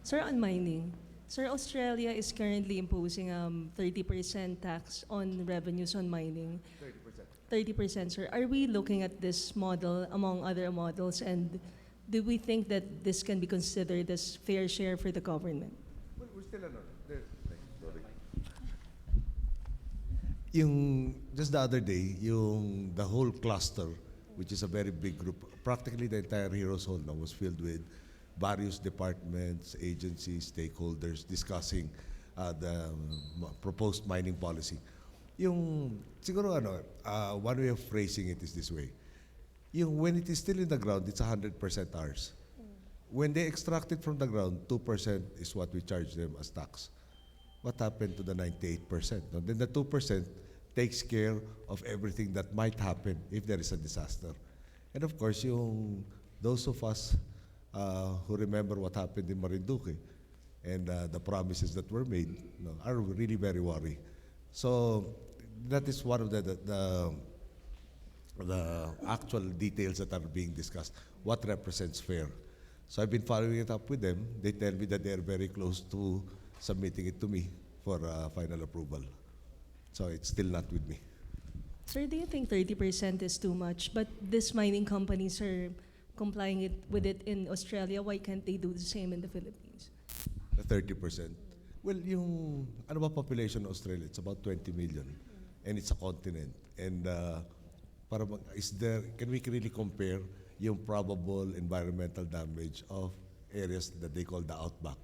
Sir, on mining, sir, Australia is currently imposing 30% tax on revenues on mining. 30%. 30%, sir. Are we looking at this model among other models, and do we think that this can be considered as fair share for the government? Well, we're still there. Sorry. Yung just the other day, the whole cluster, which is a very big group, practically the entire Heroes Hall now was filled with various departments, agencies, stakeholders discussing the proposed mining policy. Yung siguro one way of phrasing it is this way. Yung when it is still in the ground, it's 100% ours. When they extract it from the ground, 2% is what we charge them as tax. What happened to the 98%? No? Then the 2% takes care of everything that might happen if there is a disaster. And of course, those of us who remember what happened in Marinduque and the promises that were made are really very worried. So that is one of the actual details that are being discussed. What represents fair? So I've been following it up with them. They tell me that they are very close to submitting it to me for final approval. So it's still not with me. Sir, do you think 30% is too much? But these mining companies are complying with it in Australia. Why can't they do the same in the Philippines? The 30%. Well, ano ba population of Australia? It's about 20 million. And it's a continent. And can we really compare yung probable environmental damage of areas that they call the outback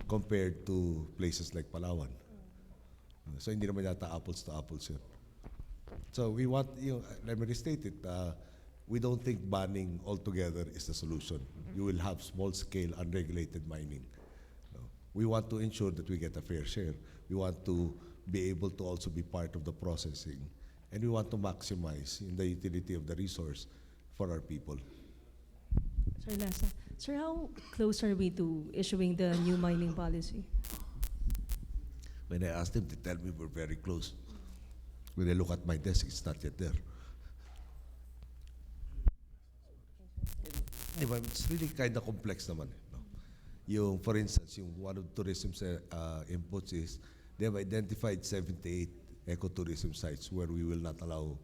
compared to places like Palawan? So hindi naman yata apples to apples yun. So we want, let me restate it, we don't think banning altogether is the solution. You will have small-scale unregulated mining. We want to ensure that we get a fair share. We want to be able to also be part of the processing. And we want to maximize in the utility of the resource for our people. Sir, last. Sir, how close are we to issuing the new mining policy? When I asked them, they tell me we're very close. When I look at my desk, it's not yet there. Anyway, it's really kind of complex naman. No? For instance, one of tourism's inputs is they have identified 78 ecotourism sites where we will not allow,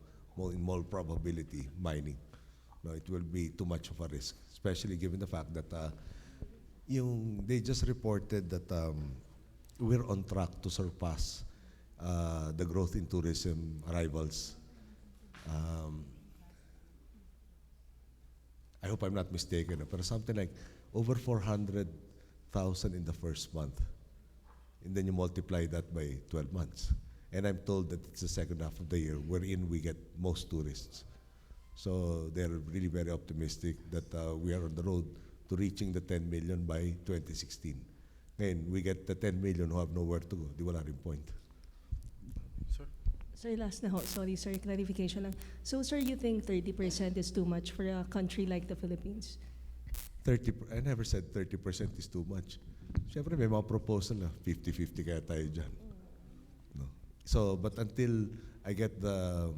in more probability, mining. No, it will be too much of a risk, especially given the fact that they just reported that we're on track to surpass the growth in tourism arrivals. I hope I'm not mistaken, but something like over 400,000 in the first month. And then you multiply that by 12 months. And I'm told that it's the second half of the year wherein we get most tourists. So they're really very optimistic that we are on the road to reaching the 10 million by 2016. And we get the 10 million who have nowhere to go. Di wala rin point. Sir? Sir, last na ho. Sorry, sir. Clarification lang. So, sir, you think 30% is too much for a country like the Philippines? I never said 30% is too much. Siyempre, may mga proposal na 50-50 kaya tayo dyan. No. So, but until I get the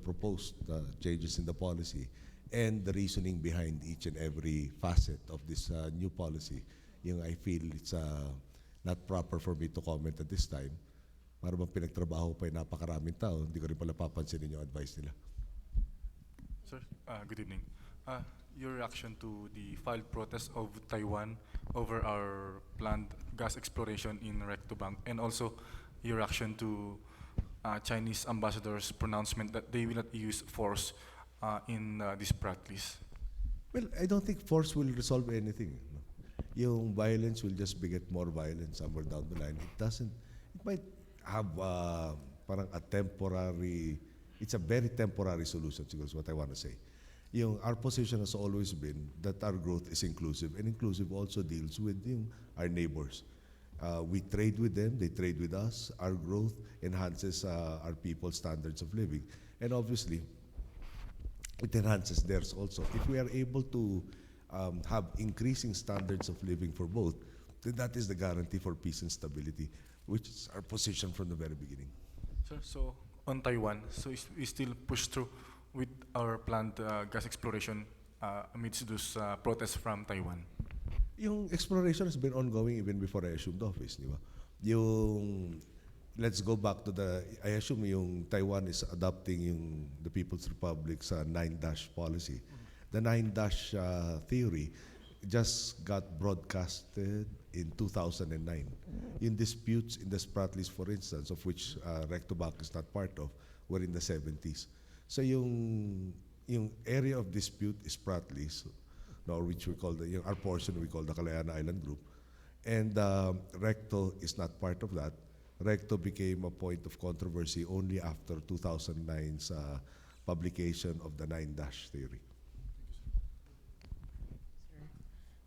proposed changes in the policy and the reasoning behind each and every facet of this new policy, I feel it's not proper for me to comment at this time. Para bang pinagtrabaho pa yung napakaraming tao, hindi ko rin pala papansinin yung advice nila. Sir, good evening. Your reaction to the filed protest of Taiwan over our planned gas exploration in Rectobank, and also your reaction to Chinese ambassador's pronouncement that they will not use force in this practice? Well, I don't think force will resolve anything. No? Yung violence will just beget more violence somewhere down the line. It might have parang a temporary, it's a very temporary solution, siguro is what I want to say. Our position has always been that our growth is inclusive, and inclusive also deals with our neighbors. We trade with them, they trade with us. Our growth enhances our people's standards of living. And obviously, it enhances theirs also. If we are able to have increasing standards of living for both, then that is the guarantee for peace and stability, which is our position from the very beginning. Sir, so on Taiwan, so we still push through with our planned gas exploration amidst those protests from Taiwan? Yung exploration has been ongoing even before I assumed office, di ba? Yung, let's go back to I assume yung Taiwan is adopting the People's Republic sa 9-dash policy. The 9-dash theory just got broadcasted in 2009. Yung disputes in the Spratlys, for instance, of which Rectobank is not part of, were in the 70s. So yung area of dispute is Spratlys, no, which we call our portion we call the Kalayana Island Group. And Recto is not part of that. Recto became a point of controversy only after 2009's publication of the 9-dash theory.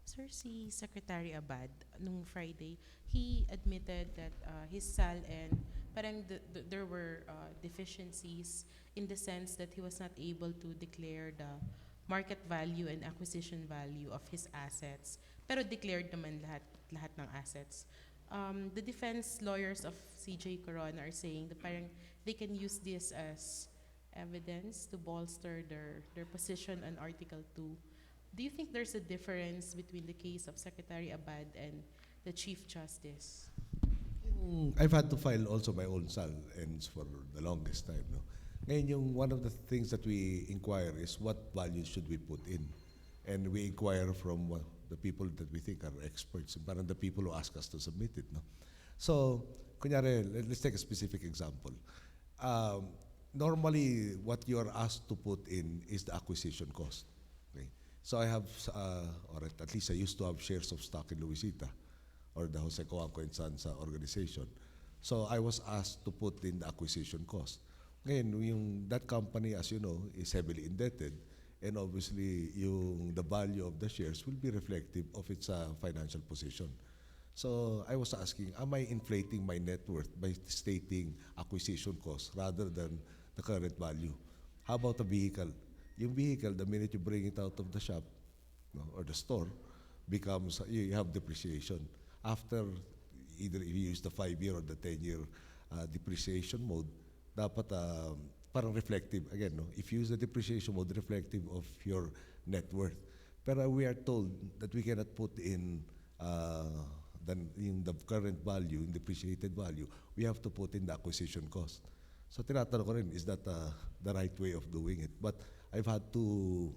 Sir, si Secretary Abad, nung Friday, he admitted that his SAL and parang there were deficiencies in the sense that he was not able to declare the market value and acquisition value of his assets. Pero declared naman lahat ng assets. The defense lawyers of CJ Corona are saying that parang they can use this as evidence to bolster their position on Article 2. Do you think there's a difference between the case of Secretary Abad and the Chief Justice? I've had to file also my own SAL ends for the longest time. No? Ngayon, one of the things that we inquire is what values should we put in. And we inquire from the people that we think are experts, parang the people who ask us to submit it. No? So, kunyari, let's take a specific example. Normally, what you are asked to put in is the acquisition cost. Okay? So I have, or at least I used to have shares of stock in Luisita, or the Jose Coanco and Sons organization. So I was asked to put in the acquisition cost. Ngayon, that company, as you know, is heavily indebted, and obviously, the value of the shares will be reflective of its financial position. So I was asking, am I inflating my net worth by stating acquisition cost rather than the current value? How about a vehicle? Yung vehicle, the minute you bring it out of the shop, no, or the store, becomes, you have depreciation. After, either if you use the 5-year or the 10-year depreciation mode, dapat parang reflective, again, no? If you use the depreciation mode, reflective of your net worth. Pero we are told that we cannot put in the current value, in depreciated value, we have to put in the acquisition cost. So tinatanong ko rin, is that the right way of doing it? But I've had to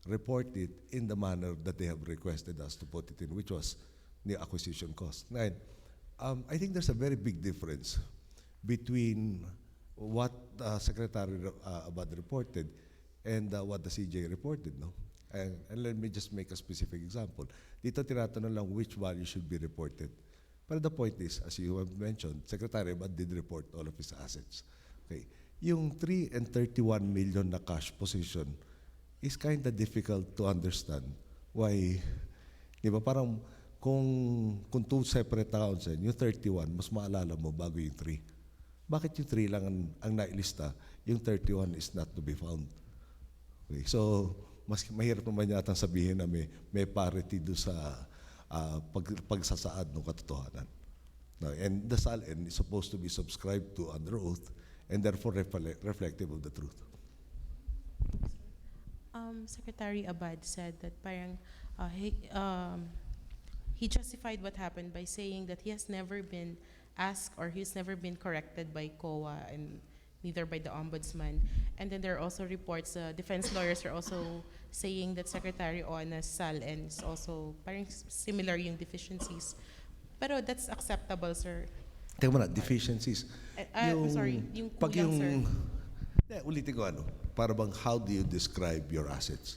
report it in the manner that they have requested us to put it in, which was the acquisition cost. Now, I think there's a very big difference between what Secretary Abad reported and what the CJ reported, no? And let me just make a specific example. Dito tinatanong lang which value should be reported. But the point is, as you have mentioned, Secretary Abad did report all of his assets. Okay. Yung 3 and 31 million na cash position is kind of difficult to understand why, di ba, parang kung two separate accounts yung 31, mas maalala mo bago yung 3. Bakit yung 3 lang ang nailista, yung 31 is not to be found? Okay, so, mas mahirap naman yata sabihin na may parity do sa pagsasaad ng katotohanan. No, and the SALN is supposed to be subscribed to under oath and therefore reflective of the truth. Secretary Abad said that parang he justified what happened by saying that he has never been asked or he's never been corrected by COA and neither by the Ombudsman. And then there are also reports, defense lawyers are also saying that Secretary Ona's SALN is also parang similar yung deficiencies. Pero that's acceptable, sir. Teka muna, deficiencies. Sorry, yung pag kulang, yung, sir. Ulitin ko para bang how do you describe your assets?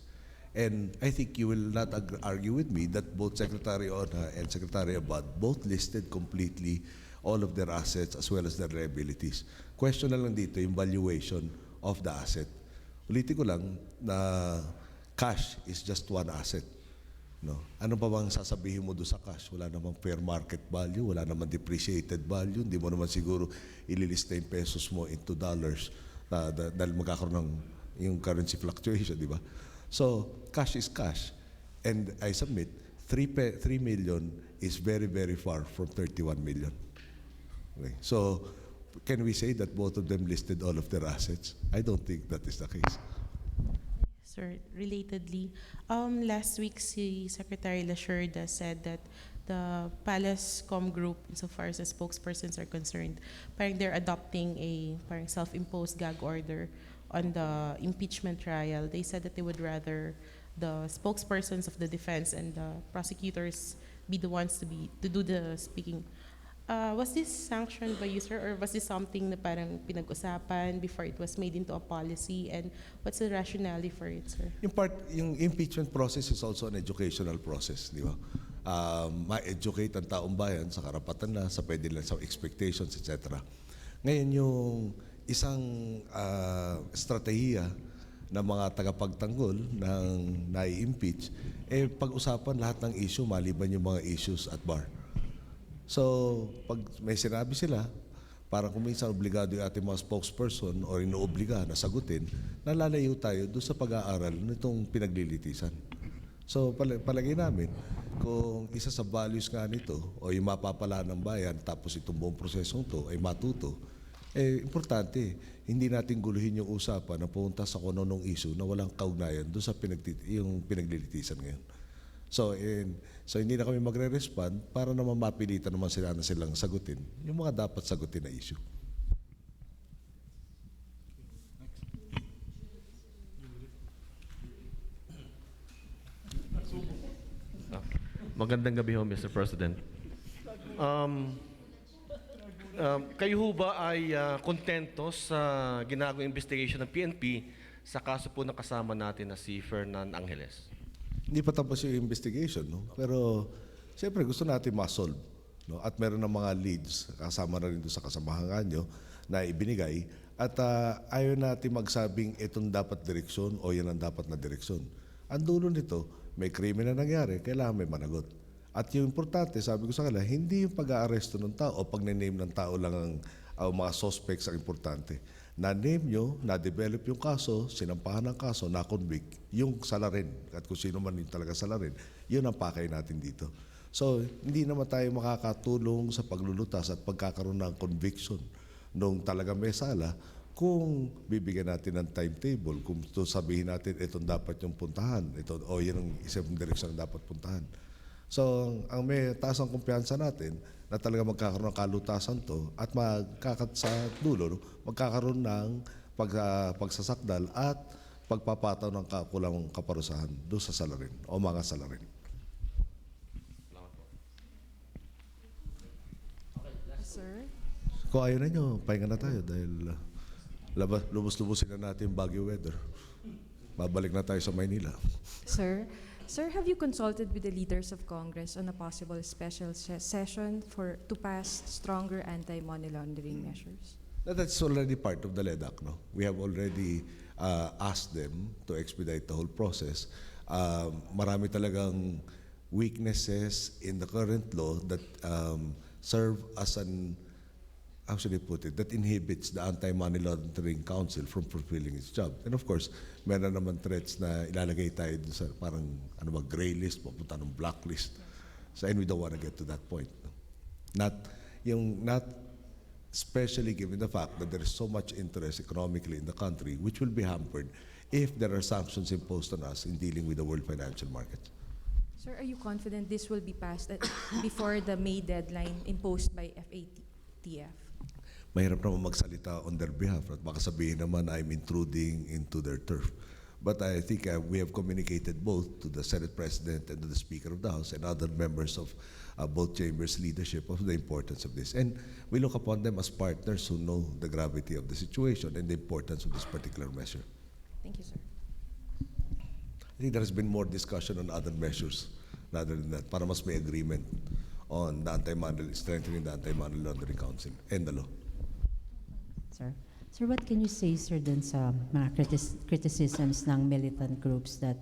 And I think you will not argue with me that both Secretary Ona and Secretary Abad both listed completely all of their assets as well as their liabilities. Question na lang dito yung valuation of the asset. Ulitin ko lang na cash is just one asset. No? Ano pa bang sasabihin mo doon sa cash? Wala namang fair market value, wala namang depreciated value, hindi mo naman siguro ililista yung pesos mo into dollars dahil magkakaroon ng yung currency fluctuation, di ba? So, cash is cash. And I submit, 3 million is very, very far from 31 million. Okay. So, can we say that both of them listed all of their assets? I don't think that is the case. Sir, relatedly, last week si Secretary Lasherda said that the Palace Com Group, insofar as the spokespersons are concerned, parang they're adopting a parang self-imposed gag order on the impeachment trial. They said that they would rather the spokespersons of the defense and the prosecutors be the ones to do the speaking. Was this sanctioned by you, sir, or was this something na parang pinag-usapan before it was made into a policy? And what's the rationale for it, sir? Yung impeachment process is also an educational process, di ba? Ma-educate ang taong bayan sa karapatan na, sa pwede lang sa expectations, etc. Ngayon yung isang estratehiya ng mga tagapagtanggol ng nai-impeach, pag-usapan lahat ng issue maliban yung mga issues at bar. So, pag may sinabi sila, parang kung minsan obligado yung ating mga spokesperson o inoobliga na sagutin, nalalayo tayo doon sa pag-aaral nitong pinaglilitisan. So, palagay namin, kung isa sa values nga nito o yung mapapala ng bayan tapos itong buong prosesong to ay matuto, importante, hindi natin guluhin yung usapan na pumunta sa kung anong issue na walang kaugnayan doon sa yung pinaglilitisan ngayon. So hindi na kami magre-respond para naman mapilitan naman sila na silang sagutin yung mga dapat sagutin na issue. Magandang gabi ho, Mr. President. Kayo ho ba ay kontento sa ginagawang investigation ng PNP sa kaso po na kasama natin na si Fernan Angeles? Hindi pa tapos yung investigation, no? Pero siyempre gusto natin ma-solve, no? At meron ng mga leads kasama na rin doon sa kasamahan nyo na ibinigay at ayaw natin magsabing itong dapat direksyon o yan ang dapat na direksyon. Ang dulo nito, may krimen na nangyari, kailangan may managot. At yung importante, sabi ko sa kanila, hindi yung pag-aaresto ng tao o pag-name ng tao lang ang mga suspects ang importante. Na-name nyo, na-develop yung kaso, sinampahan ng kaso, na-convict, yung salarin, at kung sino man yung talaga salarin, yun ang pakay natin dito. So, hindi naman tayo makakatulong sa paglulutas at pagkakaroon ng conviction nung talaga may sala kung bibigyan natin ng timetable, kung sabihin natin itong dapat yung puntahan, ito, o yun ang isang direksyon na dapat puntahan. So, ang may taas ang kumpiyansa natin na talaga magkakaroon ng kalutasan to at sa dulo, magkakaroon ng pagsasakdal at pagpapataw ng kakulang kaparusahan doon sa salarin o mga salarin. Sir? Kung ayaw na nyo, pahinga na tayo dahil lubos-lubusin na natin yung Baguio weather. Babalik na tayo sa Maynila. Sir, have you consulted with the leaders of Congress on a possible special session to pass stronger anti-money laundering measures? That's already part of the LEDAC, no? We have already asked them to expedite the whole process. Marami talagang weaknesses in the current law that serve as an, how should I put it, that inhibits the Anti-Money Laundering Council from fulfilling its job. And of course, meron naman threats na ilalagay tayo sa parang gray list, papunta ng blacklist. So, and we don't want to get to that point. No? Not especially given the fact that there is so much interest economically in the country, which will be hampered if there are sanctions imposed on us in dealing with the world financial markets. Sir, are you confident this will be passed before the May deadline imposed by FATF? Mahirap naman magsalita on their behalf at baka sabihin naman I'm intruding into their turf. But I think we have communicated both to the Senate President and to the Speaker of the House and other members of both chambers' leadership of the importance of this. And we look upon them as partners who know the gravity of the situation and the importance of this particular measure. Thank you, sir. I think there has been more discussion on other measures rather than that para mas may agreement on the strengthening the Anti-Money Laundering Council and the law. Sir, what can you say, sir, dun sa mga criticisms ng militant groups that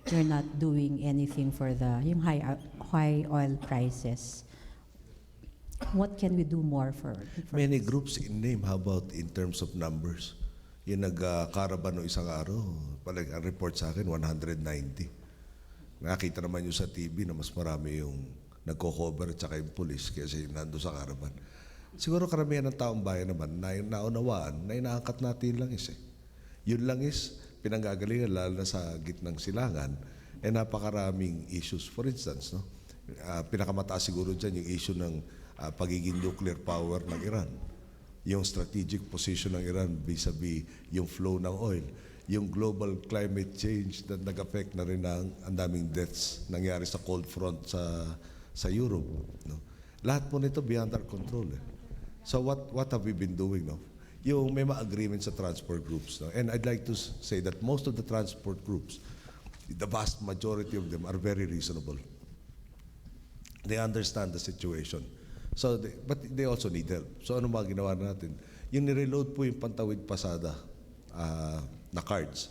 you're not doing anything for yung high oil prices? What can we do more for Many this? groups in name. How about in terms of numbers? Yung nagkaraban no isang araw, ang report sa akin, 190. Nakita naman yung sa TV na mas marami yung nagko-cover at saka yung police kasi nando sa karaban. Siguro karamihan ng taong bayan naman na naunawaan na inaangkat natin lang yun lang is pinanggagalingan lalo na sa gitnang silangan, napakaraming issues. For instance, no, pinakamataas siguro dyan yung issue ng pagiging nuclear power ng Iran, yung strategic position ng Iran vis-a-vis yung flow ng oil, yung global climate change na nag-affect na rin ang daming deaths nangyari sa cold front sa Europe. No? Lahat po nito beyond our control. So what have we been doing? No? Yung may agreement sa transport groups. No? And I'd like to say that most of the transport groups, the vast majority of them are very reasonable. They understand the situation. So, but they also need help. So ano mga ginawa natin? Yung nireload po yung Pantawid Pasada na cards.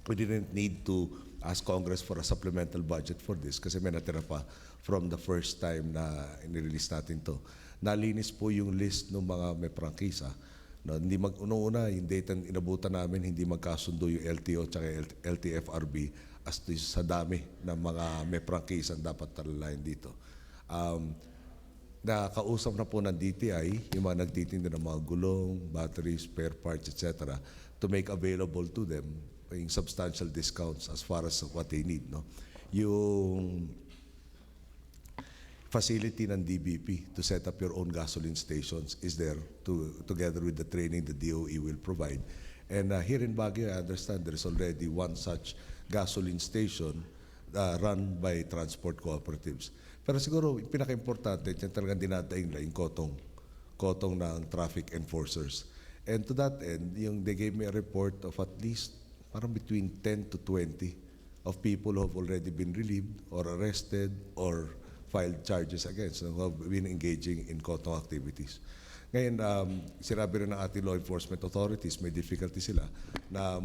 We didn't need to ask Congress for a supplemental budget for this kasi may natira pa from the first time na inirelease natin to. Nalinis po yung list ng mga may prangkisa. No, hindi una yung data inabutan namin, hindi magkasundo yung LTO at LTFRB as to sa dami ng mga may prangkisa dapat talalayan dito. Nakausap na po ng DTI, yung mga nagtitinda ng mga gulong, batteries, spare parts, etc. to make available to them yung substantial discounts as far as what they need. No? Yung facility ng DBP to set up your own gasoline stations is there together with the training the DOE will provide. And here in Baguio, I understand there is already one such gasoline station run by transport cooperatives. Pero siguro, pinaka-importante, yan talagang dinadaing na yung kotong ng traffic enforcers. And to that end, they gave me a report of at least parang between 10 to 20 of people who have already been relieved or arrested or filed charges against who have been engaging in kotong activities. Ngayon, sinabi rin ng ating law enforcement authorities, may difficulty sila na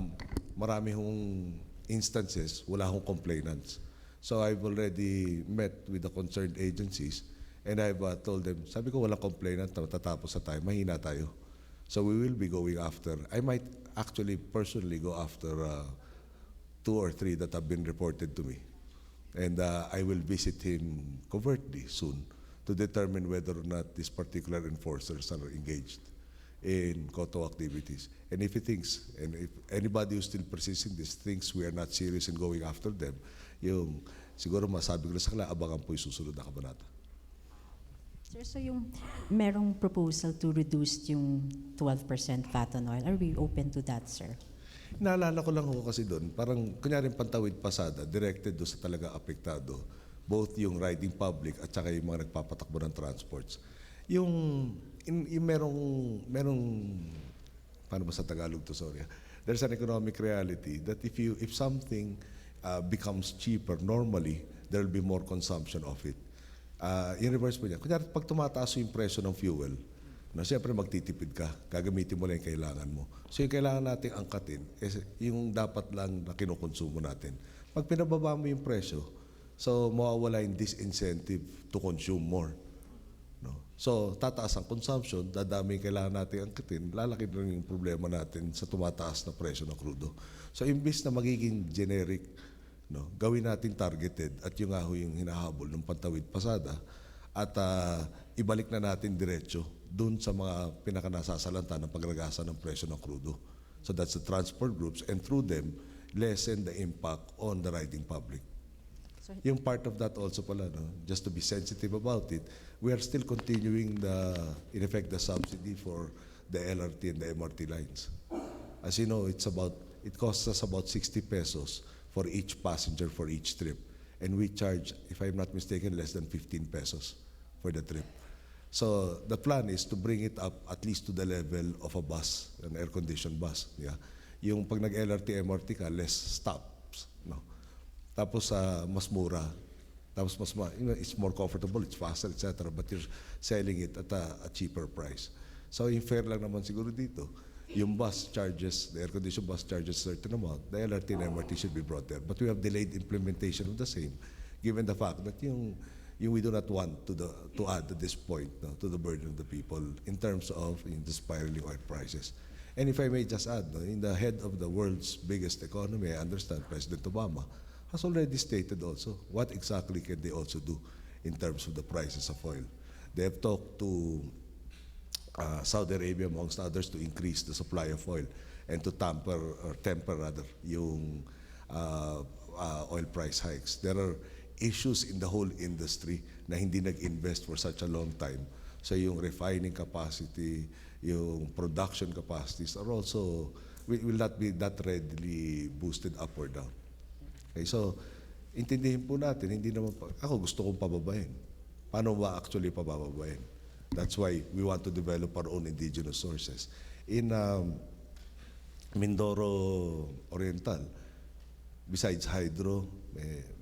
marami hong instances, wala hong complainants. So I've already met with the concerned agencies and I've told them, sabi ko walang complainant, tatapos na tayo, mahina tayo. So we will be going after, I might actually personally go after 2 or 3 that have been reported to me. And I will visit him covertly soon to determine whether or not these particular enforcers are engaged in koto activities. And if he thinks, and if anybody who still persists in this thinks we are not serious in going after them, yung siguro masabi ko na sa kanila, abangan po yung susunod na kabanata. Sir, so yung merong proposal to reduce yung 12% VAT on oil, are we open to that, sir? Naalala ko lang ho kasi doon, parang kunyari Pantawid Pasada, directed doon sa talaga apektado, both yung riding public at saka yung mga nagpapatakbo ng transports. Yung merong, paano ba sa Tagalog to, sorry. There's an economic reality that if something becomes cheaper normally, there will be more consumption of it. Yung reverse po niya. Kunyari, pag tumataas yung presyo ng fuel, siyempre magtitipid ka, gagamitin mo lang yung kailangan mo. So yung kailangan natin angkatin, yung dapat lang na kinukonsumo natin. Pag pinababa mo yung presyo, so mawawala yung disincentive to consume more. No? So tataas ang consumption, dadami yung kailangan natin angkatin, lalaki rin yung problema natin sa tumataas na presyo ng krudo. So imbis na magiging generic, no, gawin natin targeted at yung yung hinahabol ng Pantawid Pasada at ibalik na natin diretso dun sa mga pinakanasasalanta ng pagragasa ng presyo ng krudo. So that's the transport groups and through them, lessen the impact on the riding public. So, yung part of that also pala, no, just to be sensitive about it, we are still continuing in effect, the subsidy for the LRT and the MRT lines. As you know, it costs us about 60 pesos for each passenger for each trip. And we charge, if I'm not mistaken, less than 15 pesos for the trip. So the plan is to bring it up at least to the level of a bus, an air-conditioned bus. Yeah. Yung pag nag-LRT, MRT ka, less stops. No? Tapos mas mura. Tapos it's more comfortable, it's faster, etc. But you're selling it at a cheaper price. So yung fair lang naman siguro dito. Yung bus charges, the air-conditioned bus charges a certain amount. The LRT and MRT should be brought there. But we have delayed implementation of the same, given the fact that we do not want to add at this point, no, to the burden of the people in terms of the spiraling oil prices. And if I may just add, no, in the head of the world's biggest economy, I understand President Obama has already stated also what exactly can they also do in terms of the prices of oil. They have talked to Saudi Arabia, amongst others, to increase the supply of oil. and to temper rather yung oil price hikes. There are issues in the whole industry na hindi nag-invest for such a long time. So yung refining capacity, yung production capacities are also will not be that readily boosted up or down. Okay, so intindihin po natin, hindi naman ako gusto kong pababain. Paano ba actually pababain? That's why we want to develop our own indigenous sources. In Mindoro Oriental, besides hydro,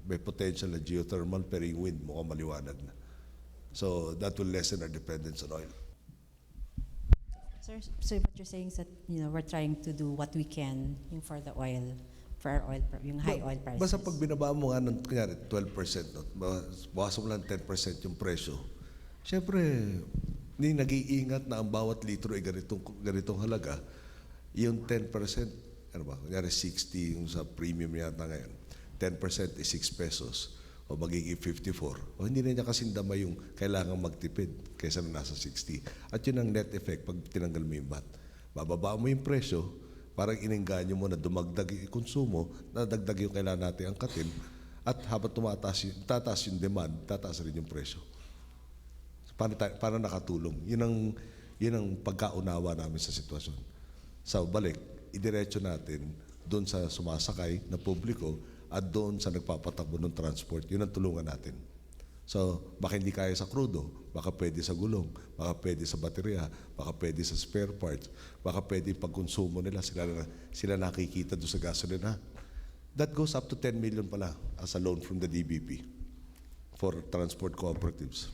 may potential na geothermal, pero yung wind mukhang maliwanag na. So that will lessen our dependence on oil. Sir, so what you're saying is that, we're trying to do what we can for the oil, for our oil, yung high oil prices. Basta pag binaba mo nga ng kunyari 12%, no? Bawasan mo lang 10% yung presyo, syempre, hindi nag-iingat na ang bawat litro ay ganitong halaga. Yung 10%, ano ba, kunyari 60 yung sa premium yata ngayon, 10% is 6 pesos o magiging 54. O hindi na niya kasindama yung kailangan magtipid kaysa na nasa 60. At yun ang net effect pag tinanggal mo yung VAT. Bababa mo yung presyo, parang inengganyo mo na dumagdag yung konsumo, nadagdag yung kailangan natin angkatin, at habang tataas yung demand, tataas rin yung presyo. Para nakatulong. Yun ang pagkaunawa namin sa sitwasyon. So balik, idiretso natin doon sa sumasakay na publiko at doon sa nagpapatakbo ng transport. Yun ang tulungan natin. So baka hindi kaya sa krudo, baka pwede sa gulong, baka pwede sa baterya, baka pwede sa spare parts, baka pwede pagkonsumo nila, sila nakikita doon sa gasolina. That goes up to 10 million pala as a loan from the DBP for transport cooperatives.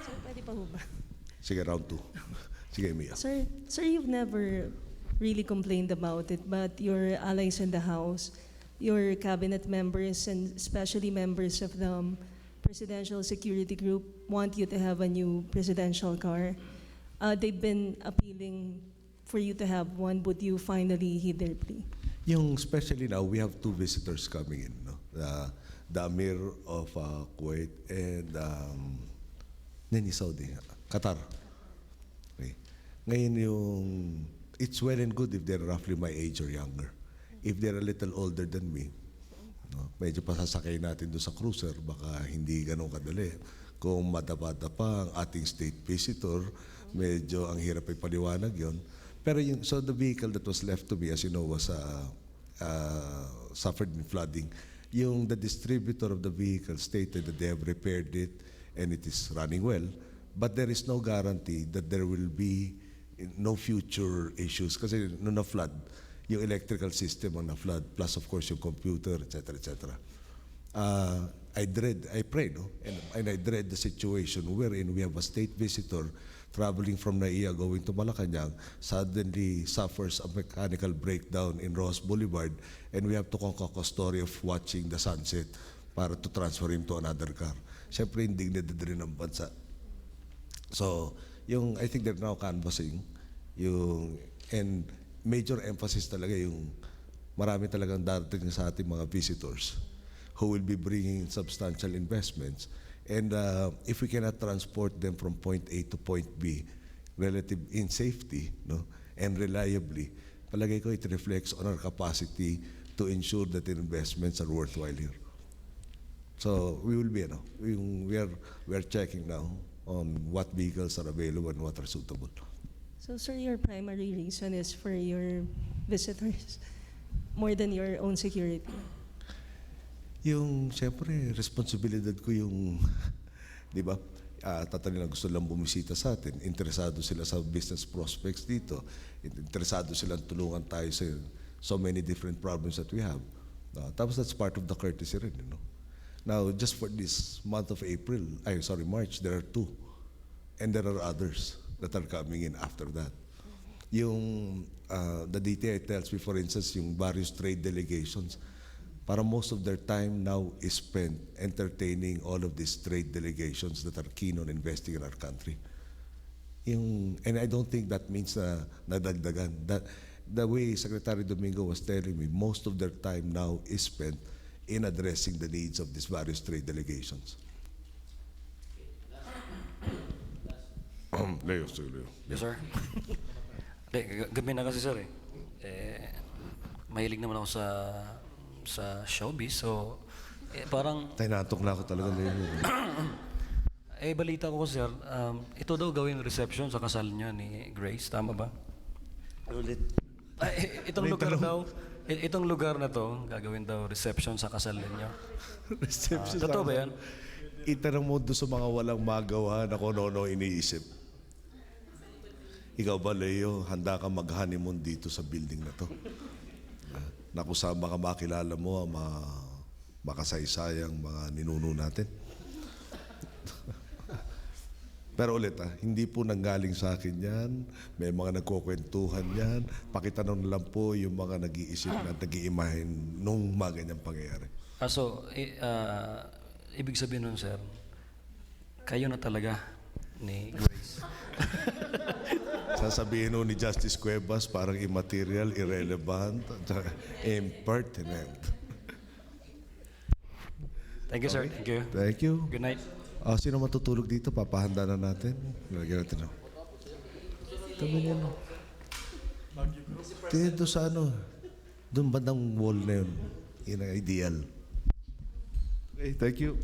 Sir, pwede pa ho ba? Sige, round 2. Sige, Mia. Sir, you've never really complained about it, but your allies in the House, your cabinet members, and especially members of the Presidential Security Group want you to have a new presidential car. They've been appealing for you to have one. Would you finally heed their plea? Yung especially now, we have 2 visitors coming in. No? The Amir of Kuwait and Saudi, Qatar. Okay. Ngayon it's well and good if they're roughly my age or younger. If they're a little older than me, no, medyo pasasakay natin doon sa cruiser, baka hindi ganun kadali. Kung madapa-dapa ang ating state visitor, medyo ang hirap ay paliwanag yon. Pero so the vehicle that was left to me, as you know, was suffered in flooding. The distributor of the vehicle stated that they have repaired it and it is running well, but there is no guarantee that there will be no future issues kasi nung na-flood, yung electrical system ang na-flood, plus of course yung computer, etc., etc. I pray, no? And I dread the situation wherein we have a state visitor traveling from Naiya going to Malacañang, suddenly suffers a mechanical breakdown in Ross Boulevard, and we have to concoct a story of watching the sunset para to transfer him to another car. Siyempre, hindi rin ng bansa. So, I think they're now canvassing, and major emphasis talaga marami talagang darating sa ating mga visitors who will be bringing substantial investments. And if we cannot transport them from point A to point B in safety, no, and reliably, palagay ko it reflects on our capacity to ensure that the investments are worthwhile here. So we will be, we are checking now on what vehicles are available and what are suitable. So, sir, your primary reason is for your visitors more than your own security? Siyempre, responsibilidad ko di ba? Tatanong na gusto lang bumisita sa atin. Interesado sila sa business prospects dito. Interesado silang tulungan tayo sa so many different problems that we have. Tapos that's part of the courtesy rin, Now, just for this month of March, there are 2. And there are others that are coming in after that. The DTI tells me, for instance, yung various trade delegations, para most of their time now is spent entertaining all of these trade delegations that are keen on investing in our country. And I don't think that means nadagdagan. The way Secretary Domingo was telling me, most of their time now is spent in addressing the needs of these various trade delegations. Leo, sige, Leo. Yes, sir. Gabi na kasi, sir, eh. Mahilig naman ako sa showbiz, so parang Tinatok na ako talaga, Leo. balita ko, sir, ito daw gawin reception sa kasal niya ni Grace, tama ba? Ulit. Itong lugar na to, gagawin daw reception sa kasal ninyo. Reception Totoo ba yan? Itanong mo doon sa mga walang magawa na kung ano iniisip. Ikaw ba, Leo, handa ka mag-honeymoon dito sa building na to? Na kusama ka makilala mo ang mga makasaysayang mga ninuno natin. Pero ulit, hindi po nanggaling sa akin yan. May mga nagkukwentuhan yan. Pakitanong lang po yung mga nag-iisip na nag-iimahin nung mga ganyang pangyayari. Ibig sabihin nun, sir, kayo na talaga ni Grace. Sasabihin nun ni Justice Cuevas, parang immaterial, irrelevant, impertinent. Thank you, sir. Thank you. Thank you. Good night. Sino matutulog dito? Papahanda na natin. Lagyan natin. Tabi niya, no? Dito sa doon bandang wall na yun. Yun ang ideal. Okay, thank you.